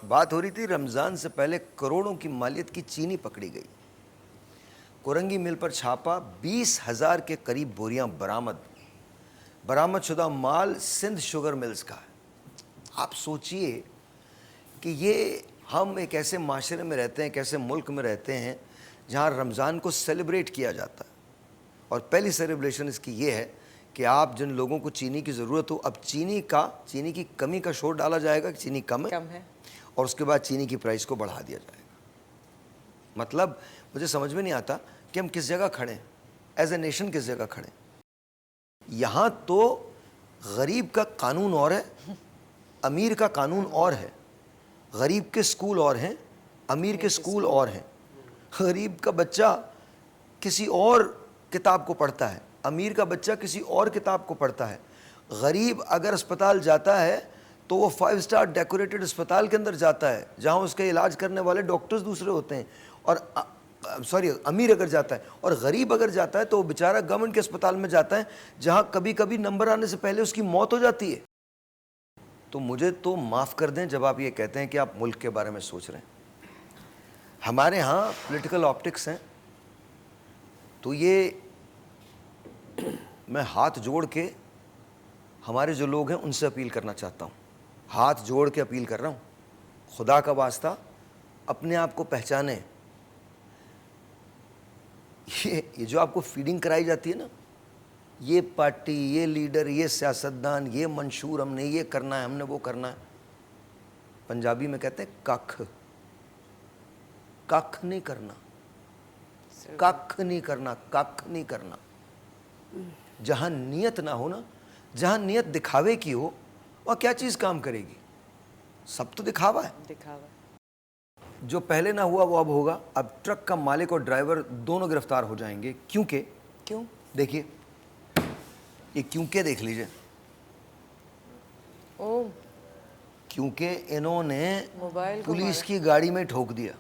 بات ہو رہی تھی رمضان سے پہلے کروڑوں کی مالیت کی چینی پکڑی گئی. کورنگی مل پر چھاپا 20,000 کے قریب بوریاں برآمد شدہ مال سندھ شوگر ملز کا ہے. آپ سوچئے کہ یہ ہم ایک ایسے معاشرے میں رہتے ہیں، ایک ایسے ملک میں رہتے ہیں جہاں رمضان کو سیلیبریٹ کیا جاتا ہے، اور پہلی سیلیبریشن اس کی یہ ہے کہ آپ جن لوگوں کو چینی کی ضرورت ہو، اب چینی کی کمی کا شور ڈالا جائے گا کہ چینی کم ہے، اور اس کے بعد چینی کی پرائس کو بڑھا دیا جائے گا. مطلب مجھے سمجھ میں نہیں آتا کہ ہم کس جگہ کھڑے ہیں، ایز اے نیشن کس جگہ کھڑے ہیں. یہاں تو غریب کا قانون اور ہے، امیر کا قانون اور ہے. غریب کے سکول اور ہیں، امیر کے سکول اور ہیں. غریب کا بچہ کسی اور کتاب کو پڑھتا ہے، امیر کا بچہ کسی اور کتاب کو پڑھتا ہے. غریب اگر اسپتال جاتا ہے تو وہ 5 سٹار ڈیکوریٹڈ اسپتال کے اندر جاتا ہے جہاں اس کے علاج کرنے والے ڈاکٹرز دوسرے ہوتے ہیں. اور امیر اگر جاتا ہے، اور غریب اگر جاتا ہے تو وہ بیچارہ گورنمنٹ کے اسپتال میں جاتا ہے جہاں کبھی کبھی نمبر آنے سے پہلے اس کی موت ہو جاتی ہے. تو مجھے تو معاف کر دیں جب آپ یہ کہتے ہیں کہ آپ ملک کے بارے میں سوچ رہے ہیں. ہمارے ہاں پولیٹیکل آپٹکس ہیں، تو یہ میں ہاتھ جوڑ کے ہمارے جو لوگ ہیں ان سے اپیل کرنا چاہتا ہوں، ہاتھ جوڑ کے اپیل کر رہا ہوں، خدا کا واسطہ اپنے آپ کو پہچانیں. یہ جو آپ کو فیڈنگ کرائی جاتی ہے نا، یہ پارٹی، یہ لیڈر، یہ سیاستدان، یہ منشور، ہم نے یہ کرنا ہے، ہم نے وہ کرنا ہے. پنجابی میں کہتے ہیں ککھ نہیں کرنا، ککھ نہیں کرنا، ککھ نہیں کرنا. جہاں نیت نہ ہو نا، جہاں نیت دکھاوے کی ہو، وہاں کیا چیز کام کرے گی؟ سب تو دکھاوا ہے. جو پہلے نہ ہوا وہ اب ہوگا. اب ٹرک کا مالک اور ڈرائیور دونوں گرفتار ہو جائیں گے. کیوں؟ دیکھیے یہ کیونکہ دیکھ لیجئے. کیونکہ انہوں نے پولیس کی گاڑی میں ٹھوک دیا.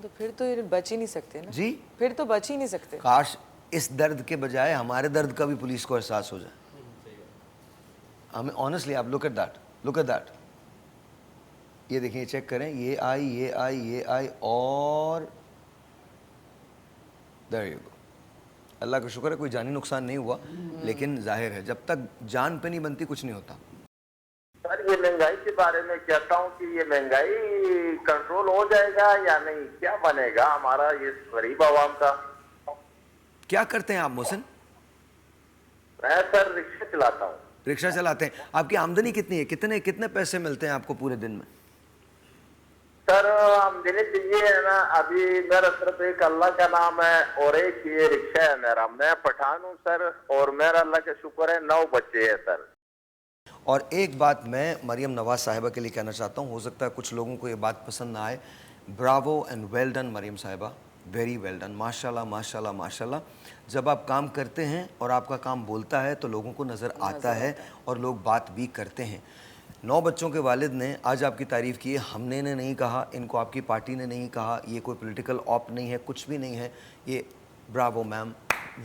تو پھر تو یہ بچ ہی نہیں سکتے نا. جی پھر تو بچ ہی نہیں سکتے. کاش اس درد کے بجائے ہمارے درد کا بھی پولیس کو احساس ہو جائے. ہمیں آنیسٹلی آپ لک ایٹ دیٹ. یہ دیکھیں، یہ چیک کریں، یہ آئی اور there you go. اللہ کا شکر ہے کوئی جانی نقصان نہیں ہوا، لیکن ظاہر ہے جب تک جان پہ نہیں بنتی کچھ نہیں ہوتا. سر یہ مہنگائی کے بارے میں کہتا ہوں کہ یہ مہنگائی کنٹرول ہو جائے گا یا نہیں؟ کیا بنے گا ہمارا یہ غریب عوام کا؟ کیا کرتے ہیں آپ محسن؟ میں سر رکشہ چلاتا ہوں. رکشہ چلاتے ہیں. آپ کی آمدنی کتنی ہے؟ کتنے پیسے ملتے ہیں آپ کو پورے دن میں؟ سر آمدنی تو یہ ہے نا، ابھی میرا صرف ایک اللہ کا نام ہے اور ایک یہ رکشہ ہے میرا. میں پٹھان ہوں سر، اور میرا اللہ کا شکر ہے 9 بچے ہیں سر. اور ایک بات میں مریم نواز صاحبہ کے لیے کہنا چاہتا ہوں، ہو سکتا ہے کچھ لوگوں کو یہ بات پسند نہ آئے. براوو اینڈ ویل ڈن مریم صاحبہ، ویری ویل ڈن. ماشاء اللہ ماشاء اللہ ماشاء اللہ. جب آپ کام کرتے ہیں اور آپ کا کام بولتا ہے تو لوگوں کو نظر آتا ہے اور لوگ بات بھی کرتے ہیں. 9 بچوں کے والد نے آج آپ کی تعریف کی ہے. ہم نے نہیں کہا، ان کو آپ کی پارٹی نے نہیں کہا، یہ کوئی پولیٹیکل آپ نہیں ہے، کچھ بھی نہیں ہے. یہ براوو میم،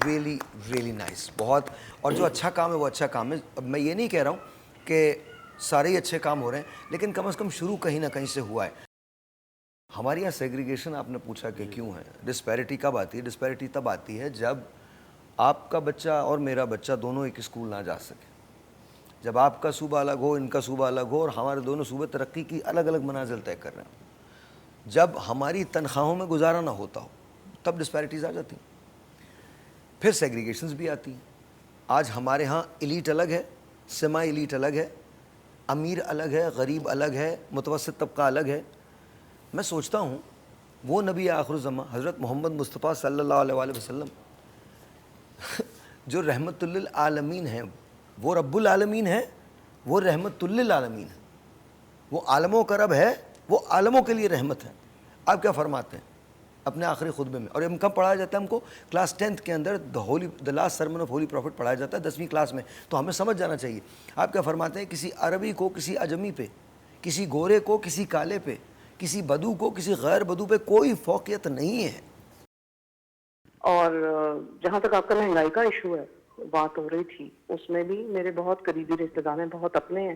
ریئلی ریئلی نائس. بہت. اور جو اچھا کام ہے وہ اچھا کام ہے. اب میں یہ نہیں کہہ رہا ہوں کہ سارے ہی اچھے کام ہو رہے ہیں، لیکن کم از کم شروع کہیں نہ کہیں سے ہوا ہے. ہمارے یہاں سیگریگیشن آپ نے پوچھا کہ کیوں ہے. ڈسپیرٹی کب آتی ہے؟ ڈسپیرٹی تب آتی ہے جب آپ کا بچہ اور میرا بچہ دونوں ایک اسکول نہ جا سکے. جب آپ کا صوبہ الگ ہو، ان کا صوبہ الگ ہو، اور ہمارے دونوں صوبے ترقی کی الگ الگ منازل طے کر رہے ہیں. جب ہماری تنخواہوں میں گزارا نہ ہوتا ہو تب ڈسپیرٹیز آ جاتی ہیں. پھر سیگریگیشنز بھی آتی ہیں. آج ہمارے ہاں ایلیٹ الگ ہے، سیما ایلیٹ الگ ہے، امیر الگ ہے، غریب الگ ہے، متوسط طبقہ الگ ہے. میں سوچتا ہوں وہ نبی آخر الزماں حضرت محمد مصطفیٰ صلی اللہ علیہ وآلہ وسلم جو رحمت للعالمین ہیں، وہ رب العالمین ہے، وہ رحمت للعالمین ہے، وہ عالموں کا رب ہے، وہ عالموں کے لیے رحمت ہے. آپ کیا فرماتے ہیں اپنے آخری خطبے میں؟ اور ہم کب پڑھایا جاتا ہے؟ ہم کو کلاس 10th کے اندر the last sermon of Holy Prophet پڑھایا جاتا ہے 10ویں کلاس میں. تو ہمیں سمجھ جانا چاہیے. آپ کیا فرماتے ہیں؟ کسی عربی کو کسی عجمی پہ، کسی گورے کو کسی کالے پہ، کسی بدو کو کسی غیر بدو پہ کوئی فوقیت نہیں ہے. اور جہاں تک آپ کا مہنگائی کا ایشو ہے بات ہو رہی تھی، اس میں بھی میرے بہت قریبی رشتے دار ہیں، بہت اپنے ہیں.